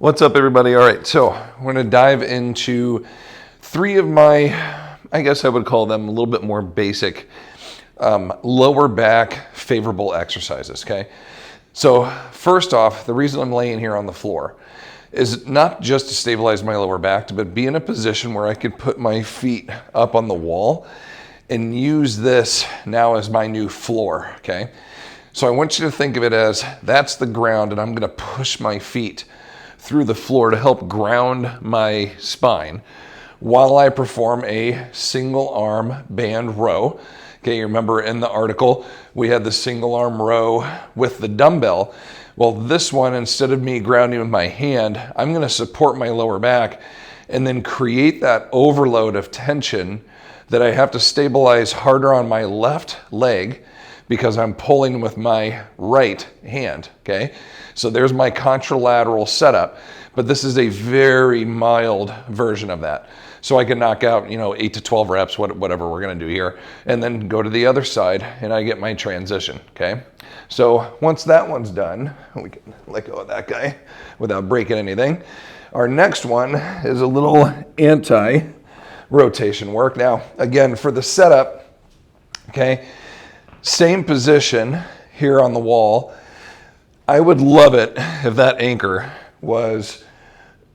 What's up, everybody? All right, so we're going to dive into three of my, I guess I would call them a little bit more basic lower back favorable exercises, okay? So first off, the reason I'm laying here on the floor is not just to stabilize my lower back, but be in a position where I could put my feet up on the wall and use this now as my new floor, okay? So I want you to think of it as that's the ground, and I'm going to push my feet through the floor to help ground my spine while I perform a single arm band row. Okay, you remember in the article, we had the single arm row with the dumbbell. Well, this one, instead of me grounding with my hand, I'm gonna support my lower back and then create that overload of tension that I have to stabilize harder on my left leg because I'm pulling with my right hand, okay? So there's my contralateral setup, but this is a very mild version of that. So I can knock out, 8 to 12 reps, whatever we're gonna do here, and then go to the other side and I get my transition, okay? So once that one's done, we can let go of that guy without breaking anything. Our next one is a little anti-rotation work. Now, again, for the setup, okay, same position here on the wall. I would love it if that anchor was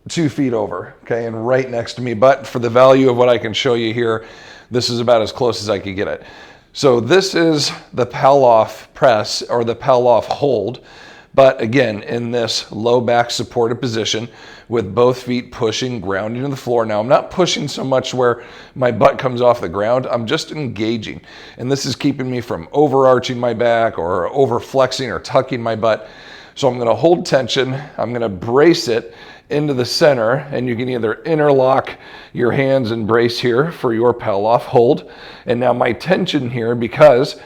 2 feet over, okay, and right next to me. But for the value of what I can show you here, this is about as close as I could get it. So this is the Pallof press or the Pallof hold. But again, in this low back supported position with both feet pushing, grounding to the floor. Now, I'm not pushing so much where my butt comes off the ground. I'm just engaging. And this is keeping me from overarching my back or over flexing or tucking my butt. So I'm gonna hold tension. I'm gonna brace it into the center, and you can either interlock your hands and brace here for your Pallof hold. And now my tension here, because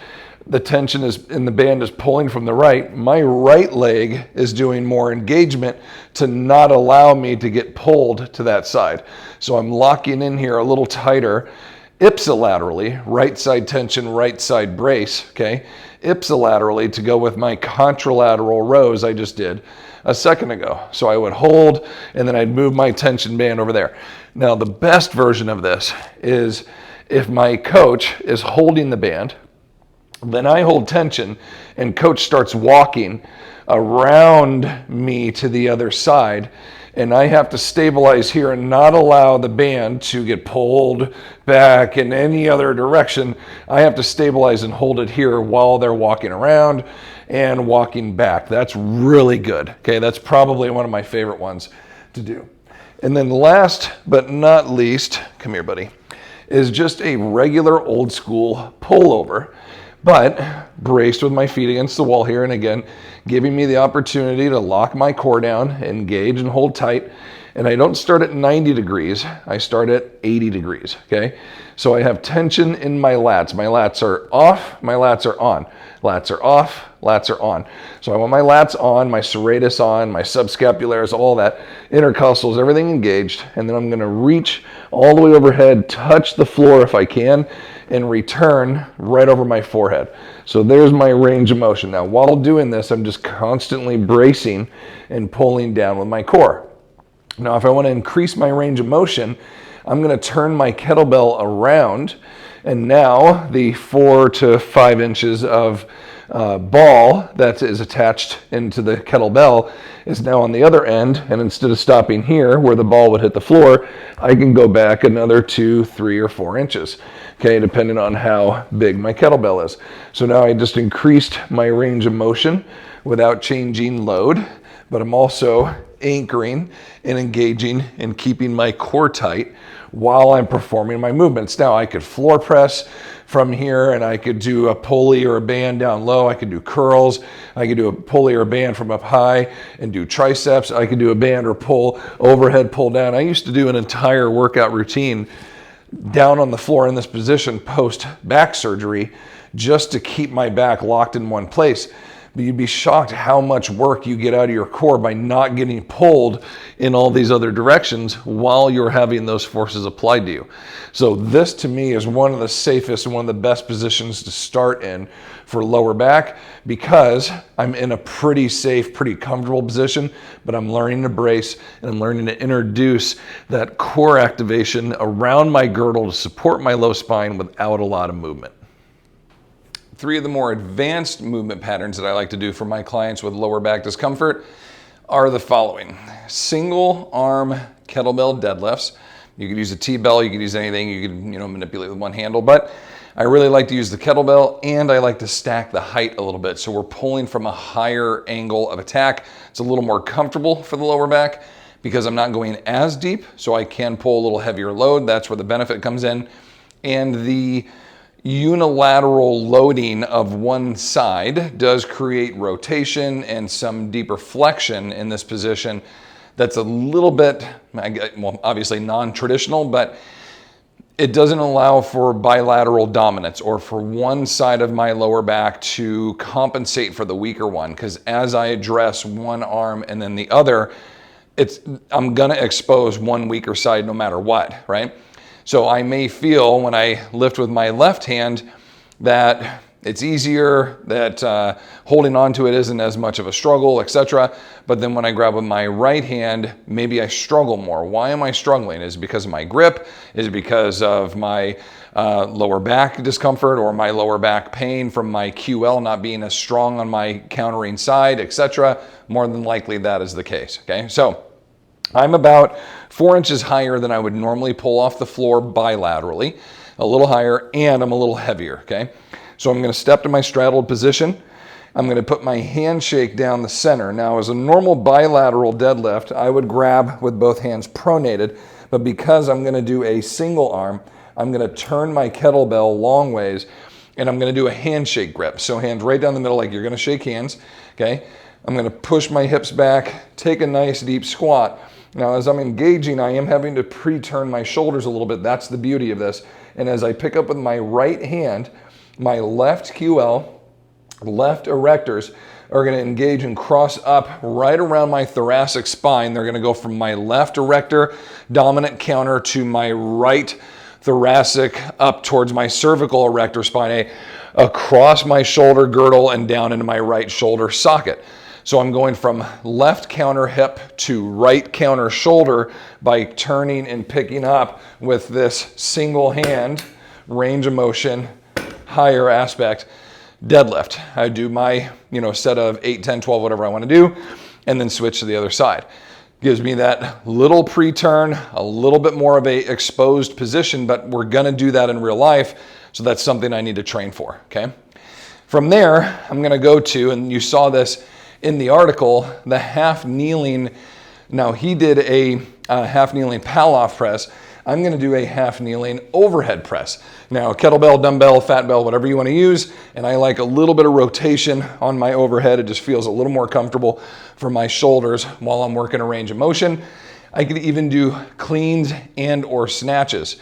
the tension is in the band is pulling from the right, my right leg is doing more engagement to not allow me to get pulled to that side. So I'm locking in here a little tighter ipsilaterally, right side tension, right side brace, okay? Ipsilaterally to go with my contralateral rows I just did a second ago. So I would hold and then I'd move my tension band over there. Now the best version of this is if my coach is holding the band, then I hold tension and coach starts walking around me to the other side, and I have to stabilize here and not allow the band to get pulled back in any other direction. I have to stabilize and hold it here while they're walking around and walking back. That's really good. Okay, that's probably one of my favorite ones to do. And then last but not least, come here, buddy, is just a regular old school pullover, but braced with my feet against the wall here, and again, giving me the opportunity to lock my core down, engage and hold tight. And I don't start at 90 degrees, I start at 80 degrees, okay? So I have tension in my lats. My lats are off, my lats are on. Lats are off, lats are on. So I want my lats on, my serratus on, my subscapularis, all that, intercostals, everything engaged. And then I'm gonna reach all the way overhead, touch the floor if I can, and return right over my forehead. So there's my range of motion. Now, while doing this, I'm just constantly bracing and pulling down with my core. Now, if I want to increase my range of motion, I'm going to turn my kettlebell around, and now the 4 to 5 inches of ball that is attached into the kettlebell is now on the other end, and instead of stopping here where the ball would hit the floor, I can go back another 2, 3, or 4 inches, okay, depending on how big my kettlebell is. So now I just increased my range of motion without changing load, but I'm also anchoring and engaging and keeping my core tight while I'm performing my movements. Now I could floor press from here, and I could do a pulley or a band down low. I could do curls. I could do a pulley or a band from up high and do triceps. I could do a band or pull, overhead pull down. I used to do an entire workout routine down on the floor in this position post back surgery just to keep my back locked in one place. but you'd be shocked how much work you get out of your core by not getting pulled in all these other directions while you're having those forces applied to you. So this to me is one of the safest and one of the best positions to start in for lower back, because I'm in a pretty safe, pretty comfortable position, but I'm learning to brace and I'm learning to introduce that core activation around my girdle to support my low spine without a lot of movement. 3 of the more advanced movement patterns that I like to do for my clients with lower back discomfort are the following. Single arm kettlebell deadlifts. You could use a T-bell, you could use anything, you could manipulate with one handle, but I really like to use the kettlebell, and I like to stack the height a little bit. So we're pulling from a higher angle of attack. It's a little more comfortable for the lower back because I'm not going as deep, so I can pull a little heavier load. That's where the benefit comes in. And the unilateral loading of one side does create rotation and some deeper flexion in this position. That's a little bit, well, obviously non-traditional, but it doesn't allow for bilateral dominance or for one side of my lower back to compensate for the weaker one, because as I address one arm and then the other, I'm gonna expose one weaker side no matter what, right? So I may feel when I lift with my left hand that it's easier, that holding on to it isn't as much of a struggle, etc. But then when I grab with my right hand, maybe I struggle more. Why am I struggling? Is it because of my grip? Is it because of my lower back discomfort or my lower back pain from my QL not being as strong on my countering side, etc.? More than likely that is the case, okay? So I'm about 4 inches higher than I would normally pull off the floor bilaterally, a little higher, and I'm a little heavier, okay? So I'm going to step to my straddled position. I'm going to put my handshake down the center. Now, as a normal bilateral deadlift, I would grab with both hands pronated, but because I'm going to do a single arm, I'm going to turn my kettlebell long ways, and I'm going to do a handshake grip. So hands right down the middle like you're going to shake hands, okay? I'm going to push my hips back, take a nice deep squat. Now, as I'm engaging, I am having to pre-turn my shoulders a little bit. That's the beauty of this. And as I pick up with my right hand, my left QL, left erectors are going to engage and cross up right around my thoracic spine. They're going to go from my left erector, dominant counter, to my right thoracic up towards my cervical erector spine, across my shoulder girdle and down into my right shoulder socket. So I'm going from left counter hip to right counter shoulder by turning and picking up with this single hand range of motion, higher aspect deadlift. I do my set of 8, 10, 12, whatever I want to do, and then switch to the other side. Gives me that little pre-turn, a little bit more of a exposed position, but we're gonna do that in real life, so that's something I need to train for, okay? From there, I'm gonna go to, and you saw this in the article, the half kneeling. Now he did a half kneeling Pallof press. I'm going to do a half kneeling overhead press. Now kettlebell, dumbbell, fat bell, whatever you want to use, and I like a little bit of rotation on my overhead. It just feels a little more comfortable for my shoulders while I'm working a range of motion. I could even do cleans and or snatches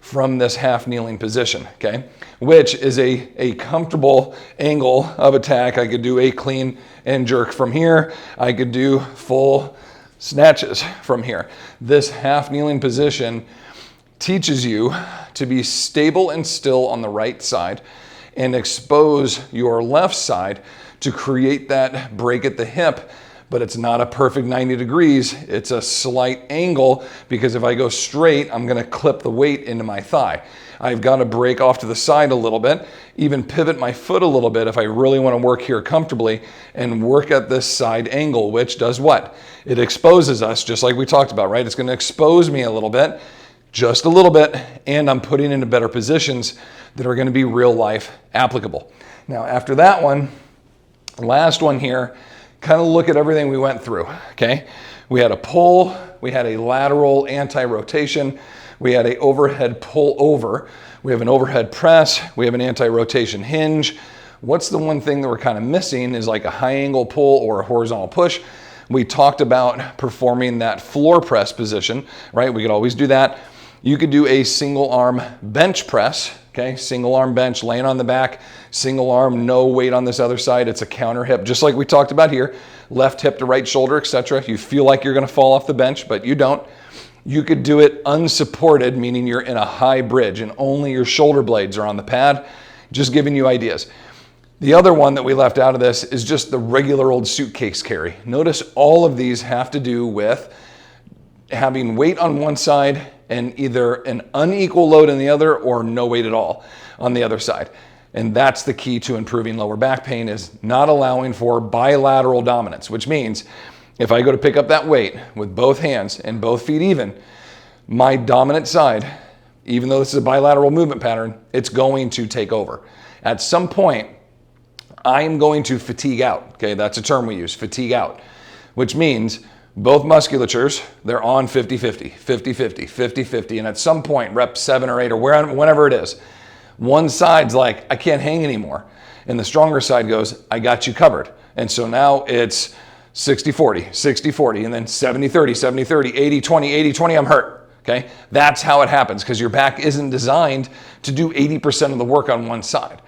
from this half kneeling position, okay? Which is a comfortable angle of attack. I could do a clean and jerk from here. I could do full snatches from here. This half kneeling position teaches you to be stable and still on the right side and expose your left side to create that break at the hip. But it's not a perfect 90 degrees. It's a slight angle, because if I go straight, I'm gonna clip the weight into my thigh. I've got to break off to the side a little bit, even pivot my foot a little bit if I really want to work here comfortably and work at this side angle, which does what? It exposes us, just like we talked about, right? It's going to expose me a little bit, just a little bit, and I'm putting into better positions that are going to be real life applicable. Now, after that one, last one here, kind of look at everything we went through, okay? We had a pull, we had a lateral anti-rotation, we had a overhead pull over, we have an overhead press, we have an anti-rotation hinge. What's the one thing that we're kind of missing is like a high angle pull or a horizontal push. We talked about performing that floor press position, right? We could always do that. You could do a single arm bench press, okay? Single arm bench, laying on the back, single arm, no weight on this other side. It's a counter hip, just like we talked about here. Left hip to right shoulder, etc. You feel like you're gonna fall off the bench, but you don't. You could do it unsupported, meaning you're in a high bridge and only your shoulder blades are on the pad. Just giving you ideas. The other one that we left out of this is just the regular old suitcase carry. Notice all of these have to do with having weight on one side and either an unequal load in the other or no weight at all on the other side. And that's the key to improving lower back pain, is not allowing for bilateral dominance, which means if I go to pick up that weight with both hands and both feet even, my dominant side, even though this is a bilateral movement pattern, it's going to take over. At some point, I am going to fatigue out. Okay, that's a term we use, fatigue out, which means both musculatures, they're on 50-50, 50-50, 50-50. And at some point, rep 7 or 8 or whenever it is, one side's like, I can't hang anymore. And the stronger side goes, I got you covered. And so now it's 60-40, 60-40, and then 70-30, 70-30, 80-20, 80-20, I'm hurt. Okay, that's how it happens, because your back isn't designed to do 80% of the work on one side.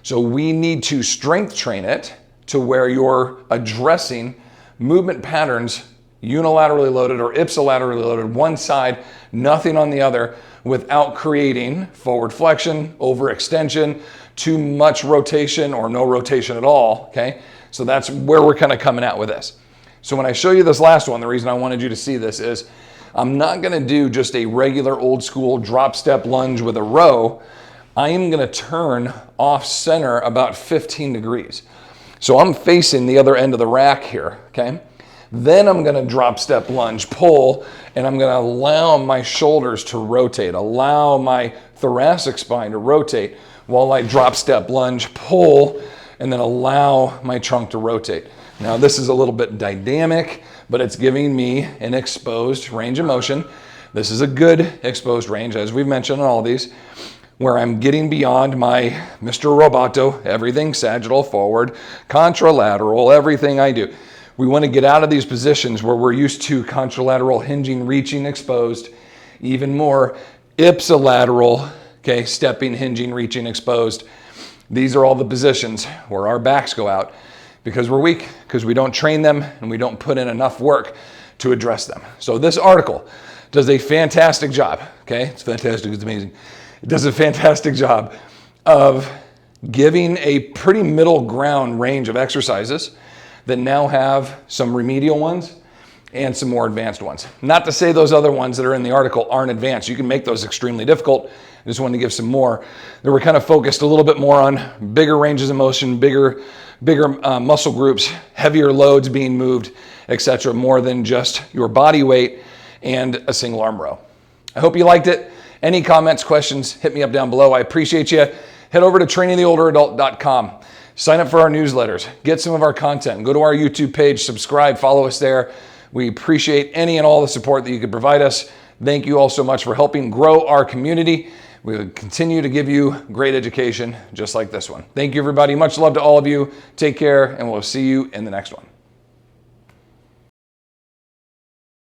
So we need to strength train it to where you're addressing movement patterns unilaterally loaded or ipsilaterally loaded, one side, nothing on the other, without creating forward flexion, overextension, too much rotation or no rotation at all, okay? So that's where we're kind of coming at with this. So when I show you this last one, the reason I wanted you to see this is I'm not gonna do just a regular old school drop step lunge with a row. I am gonna turn off center about 15 degrees. So I'm facing the other end of the rack here, okay? Then I'm gonna drop step lunge, pull, and I'm gonna allow my shoulders to rotate, allow my thoracic spine to rotate while I drop step lunge, pull, and then allow my trunk to rotate. Now this is a little bit dynamic, but it's giving me an exposed range of motion. This is a good exposed range, as we've mentioned on all these, where I'm getting beyond my Mr. Roboto, everything sagittal forward, contralateral, everything I do. We want to get out of these positions where we're used to contralateral hinging, reaching, exposed, even more ipsilateral, okay, stepping, hinging, reaching, exposed. These are all the positions where our backs go out because we're weak, because we don't train them and we don't put in enough work to address them. So this article does a fantastic job, okay? It's fantastic, it's amazing. It does a fantastic job of giving a pretty middle ground range of exercises that now have some remedial ones and some more advanced ones. Not to say those other ones that are in the article aren't advanced. You can make those extremely difficult. I just wanted to give some more. They were kind of focused a little bit more on bigger ranges of motion, bigger muscle groups, heavier loads being moved, etc., more than just your body weight and a single arm row. I hope you liked it. Any comments, questions, hit me up down below. I appreciate you. Head over to trainingtheolderadult.com. Sign up for our newsletters, get some of our content, go to our YouTube page, subscribe, follow us there. We appreciate any and all the support that you could provide us. Thank you all so much for helping grow our community. We will continue to give you great education just like this one. Thank you, everybody. Much love to all of you. Take care, and we'll see you in the next one.